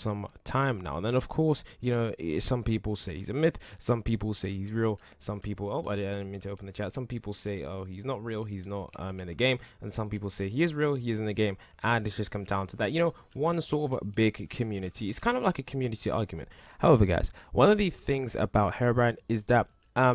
some time now. And then of course, some people say he's a myth, some people say he's real, some people, oh, I didn't mean to open the chat, some people say, oh, he's not real, he's not in the game, and some people say he is real, he is in the game. And it's just come down to that, one sort of a big community. It's kind of like a community argument. However, guys, one of the things about Herobrine is that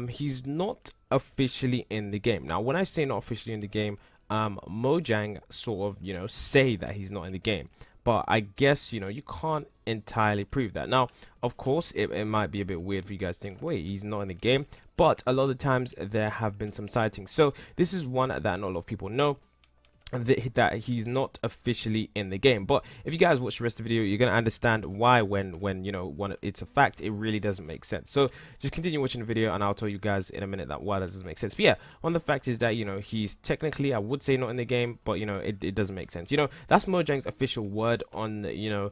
he's not officially in the game. Now when I say not officially in the game, Mojang sort of say that he's not in the game, but I guess you can't entirely prove that. Now of course it might be a bit weird for you guys to think, wait, he's not in the game, but a lot of times there have been some sightings. So this is one that not a lot of people know, that he's not officially in the game. But if you guys watch the rest of the video, you're gonna understand why when it's a fact, it really doesn't make sense. So just continue watching the video and I'll tell you guys in a minute that why that doesn't make sense. But yeah, one of the facts is that he's technically, I would say, not in the game, but it doesn't make sense. That's Mojang's official word on the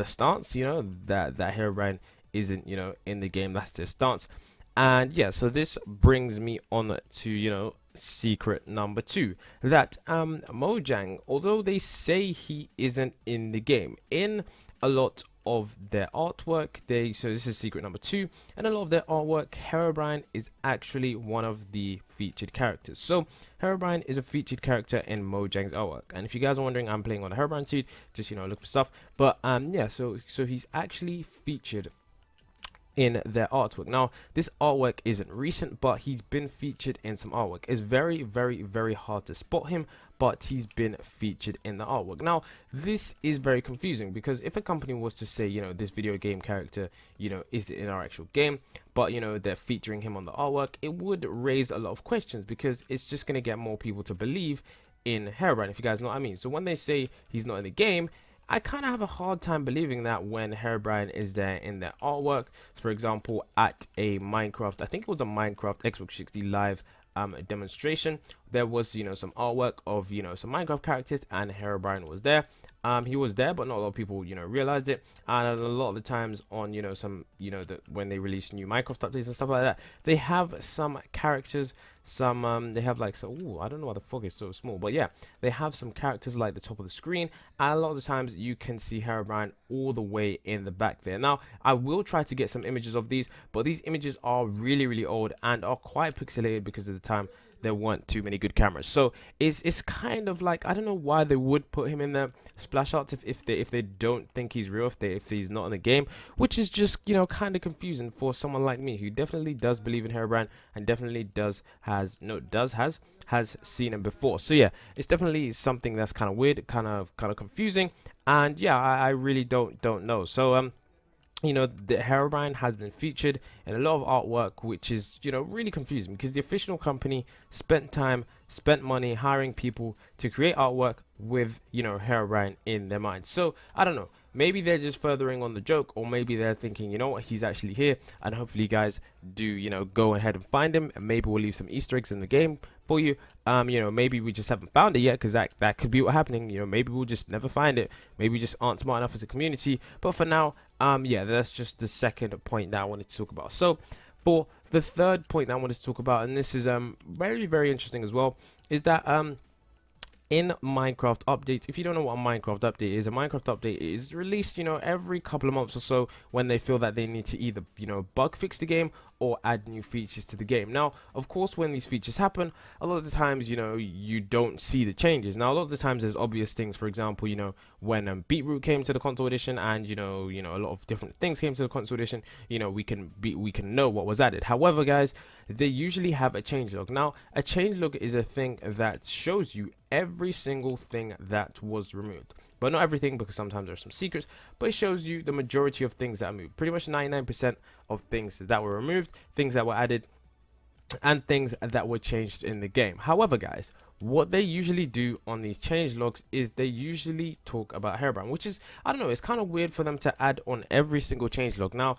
stance, that Herobrine isn't in the game. That's their stance. And yeah, so this brings me on to secret number 2, that Mojang, although they say he isn't in the game, in a lot of their artwork, so this is secret number 2, and a lot of their artwork, Herobrine is actually one of the featured characters. So Herobrine is a featured character in Mojang's artwork, and if you guys are wondering, I'm playing on a Herobrine suit, just look for stuff. But yeah, so he's actually featured in their artwork. Now this artwork isn't recent, but he's been featured in some artwork. It's very, very, very hard to spot him, but he's been featured in the artwork. Now this is very confusing, because if a company was to say this video game character is in our actual game, but they're featuring him on the artwork, it would raise a lot of questions, because it's just going to get more people to believe in Herobrine, if you guys know what I mean. So when they say he's not in the game, I kind of have a hard time believing that when Herobrine is there in their artwork. For example, at a Minecraft, I think it was a Minecraft Xbox360 live demonstration, there was some artwork of some Minecraft characters, and Herobrine was there. He was there, but not a lot of people realized it. And a lot of the times on some when they release new Minecraft updates and stuff like that, they have some characters, some they have like, so ooh, I don't know why the fog is so small, but yeah, they have some characters like the top of the screen, and a lot of the times you can see Herobrine all the way in the back there. Now I will try to get some images of these, but these images are really, really old and are quite pixelated, because at the time there weren't too many good cameras. So it's kind of like, I don't know why they would put him in the splash arts if they don't think he's real, if he's not in the game, which is just kind of confusing for someone like me, who definitely does believe in Herobrine and definitely has seen him before. So yeah, it's definitely something that's kind of weird, kind of confusing, and yeah, I really don't know. So the Herobrine has been featured in a lot of artwork, which is really confusing, because the official company spent money hiring people to create artwork with Herobrine in their mind. So I don't know, maybe they're just furthering on the joke, or maybe they're thinking, what, he's actually here, and hopefully you guys do go ahead and find him, and maybe we'll leave some Easter eggs in the game for you. Maybe we just haven't found it yet, because that could be what's happening. Maybe we'll just never find it, maybe we just aren't smart enough as a community. But for now, yeah, that's just the second point that I wanted to talk about. So for the third point that I wanted to talk about, and this is very, very interesting as well, is that in Minecraft updates, if you don't know what a Minecraft update is, a Minecraft update is released every couple of months or so, when they feel that they need to either bug fix the game or add new features to the game. Now of course, when these features happen, a lot of the times you don't see the changes. Now a lot of the times there's obvious things. For example, when Beetroot came to the console edition, and a lot of different things came to the console edition, we can know what was added. However, guys, they usually have a changelog. Now a changelog is a thing that shows you every single thing that was removed, but not everything, because sometimes there's some secrets, but it shows you the majority of things that are moved. Pretty much 99% of things that were removed, things that were added, and things that were changed in the game. However, guys, what they usually do on these change logs is they usually talk about Herobrine, which is, I don't know, it's kind of weird for them to add on every single change log. Now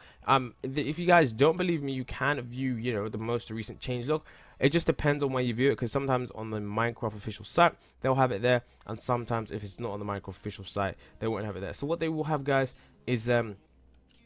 if you guys don't believe me, you can view the most recent change log. It just depends on where you view it, because sometimes on the Minecraft official site they'll have it there, and sometimes if it's not on the Minecraft official site they won't have it there. So what they will have, guys, is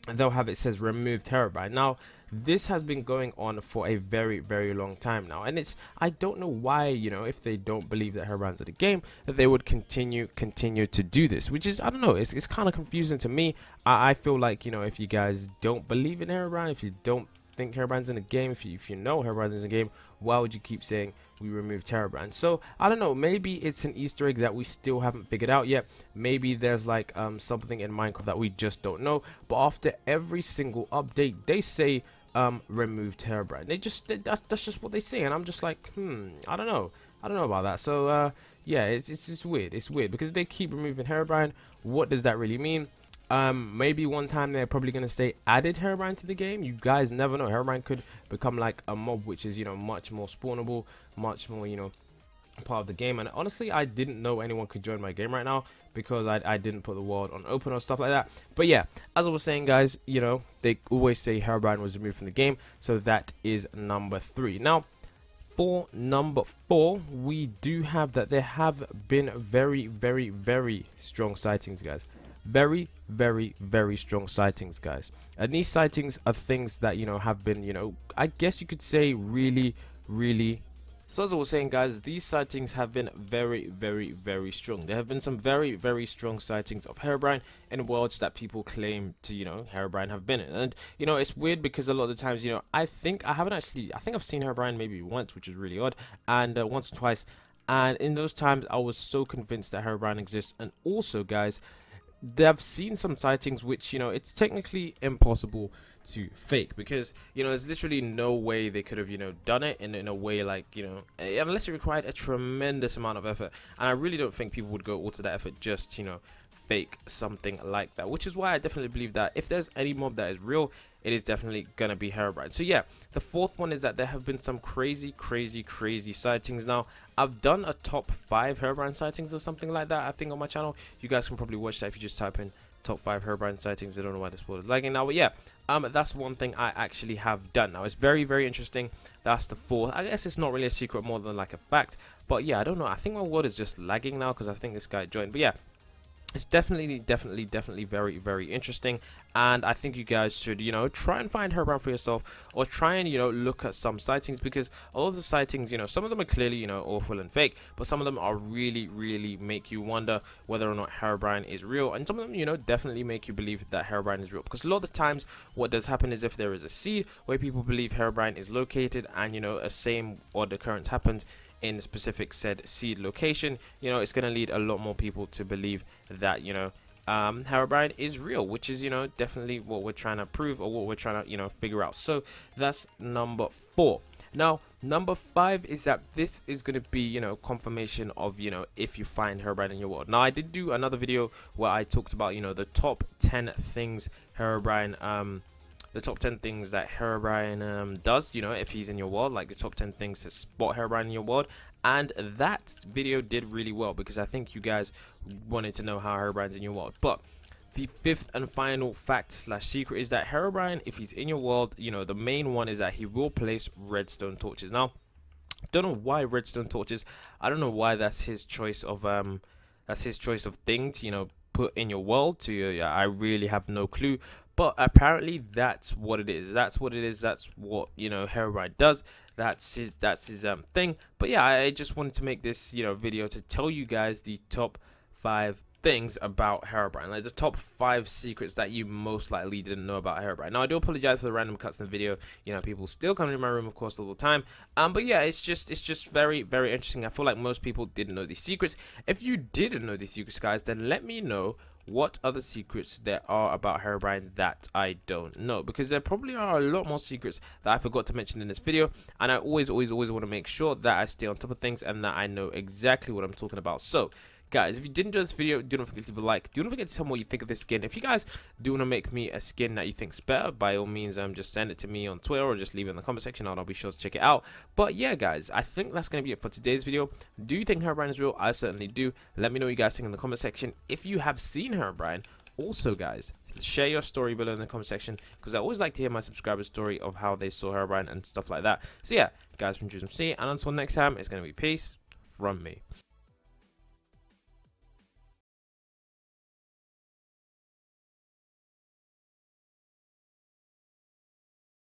and they'll have it says removed Herobrine. Now this has been going on for a very long time now, and I don't know why, you know, if they don't believe that Herobrine's in the game, that they would continue to do this, which is, I don't know, it's kind of confusing to me. I feel like, you know, if you guys don't believe in Herobrine, if you don't think Herobrine's in the game, if you know Herobrine's in the game, why would you keep saying we removed Herobrine? So I don't know, maybe it's an Easter egg that we still haven't figured out yet. Maybe there's like something in Minecraft that we just don't know. But after every single update, they say removed Herobrine. That's just what they say, and I'm just like, I don't know about that. So yeah, it's just weird. It's weird because they keep removing Herobrine. What does that really mean? Maybe one time they're probably gonna say added Herobrine to the game. You guys never know. Herobrine could become like a mob, which is, you know, much more spawnable, much more, you know, part of the game. And honestly, I didn't know anyone could join my game right now because I didn't put the world on open or stuff like that. But yeah, as I was saying, guys, you know, they always say Herobrine was removed from the game, so that is number 3. Now for number 4, we do have that there have been very strong sightings, guys. Very strong sightings, guys. And these sightings are things that, you know, have been, you know, I guess you could say really so as I was saying, guys, these sightings have been very strong. There have been some very strong sightings of Herobrine in worlds that people claim to, you know, Herobrine have been in. And, you know, it's weird because a lot of the times, you know, I think I've seen Herobrine maybe once, which is really odd, and once or twice, and in those times I was so convinced that Herobrine exists. And also, guys, they've seen some sightings which, you know, it's technically impossible to fake, because, you know, there's literally no way they could have, you know, done it in a way like, you know, unless it required a tremendous amount of effort. And I really don't think people would go all to that effort just, you know, fake something like that, which is why I definitely believe that if there's any mob that is real, it is definitely gonna be Herobrine. So yeah, the 4th one is that there have been some crazy sightings. Now I've done a top 5 Herobrine sightings or something like that, I think, on my channel. You guys can probably watch that if you just type in top 5 Herobrine sightings. I don't know why this world is lagging now, but yeah, that's one thing I actually have done. Now it's very interesting. That's the 4th. I guess it's not really a secret, more than like a fact, but yeah, I don't know, I think my world is just lagging now because I think this guy joined. But yeah, it's definitely very interesting, and I think you guys should, you know, try and find Herobrine for yourself, or try and, you know, look at some sightings, because all of the sightings, you know, some of them are clearly, you know, awful and fake, but some of them are really make you wonder whether or not Herobrine is real, and some of them, you know, definitely make you believe that Herobrine is real. Because a lot of the times what does happen is, if there is a seed where people believe Herobrine is located, and, you know, a same odd occurrence happens in a specific said seed location, you know, it's going to lead a lot more people to believe that, you know, Herobrine is real, which is, you know, definitely what we're trying to prove, or what we're trying to, you know, figure out. So that's number 4. Now number 5 is that this is going to be, you know, confirmation of, you know, if you find Herobrine in your world. Now I did do another video where I talked about, you know, the top 10 things Herobrine the top 10 things that Herobrine does, you know, if he's in your world, like the top 10 things to spot Herobrine in your world. And that video did really well, because I think you guys wanted to know how Herobrine's in your world. But the 5th and final fact slash secret is that Herobrine, if he's in your world, you know, the main one is that he will place redstone torches. Now, don't know why redstone torches. I don't know why that's his choice of thing to, you know, put in your world. To I really have no clue. But apparently that's what it is. That's what, you know, Herobrine does. That's his thing. But yeah, I just wanted to make this, you know, video to tell you guys the top 5 things about Herobrine, like the top 5 secrets that you most likely didn't know about Herobrine. Now I do apologize for the random cuts in the video. You know, people still come to my room, of course, all the time. But yeah, it's just very interesting. I feel like most people didn't know these secrets. If you didn't know these secrets, guys, then let me know what other secrets there are about Herobrine that I don't know, because there probably are a lot more secrets that I forgot to mention in this video, and I always want to make sure that I stay on top of things and that I know exactly what I'm talking about. So guys, if you did enjoy this video, do not forget to leave a like. Do not forget to tell me what you think of this skin. If you guys do want to make me a skin that you think is better, by all means, just send it to me on Twitter, or just leave it in the comment section, and I'll be sure to check it out. But yeah, guys, I think that's going to be it for today's video. Do you think Herobrine is real? I certainly do. Let me know what you guys think in the comment section. If you have seen Herobrine, also, guys, share your story below in the comment section, because I always like to hear my subscribers' story of how they saw Herobrine and stuff like that. So yeah, guys, from Choose MC, and until next time, it's going to be peace from me.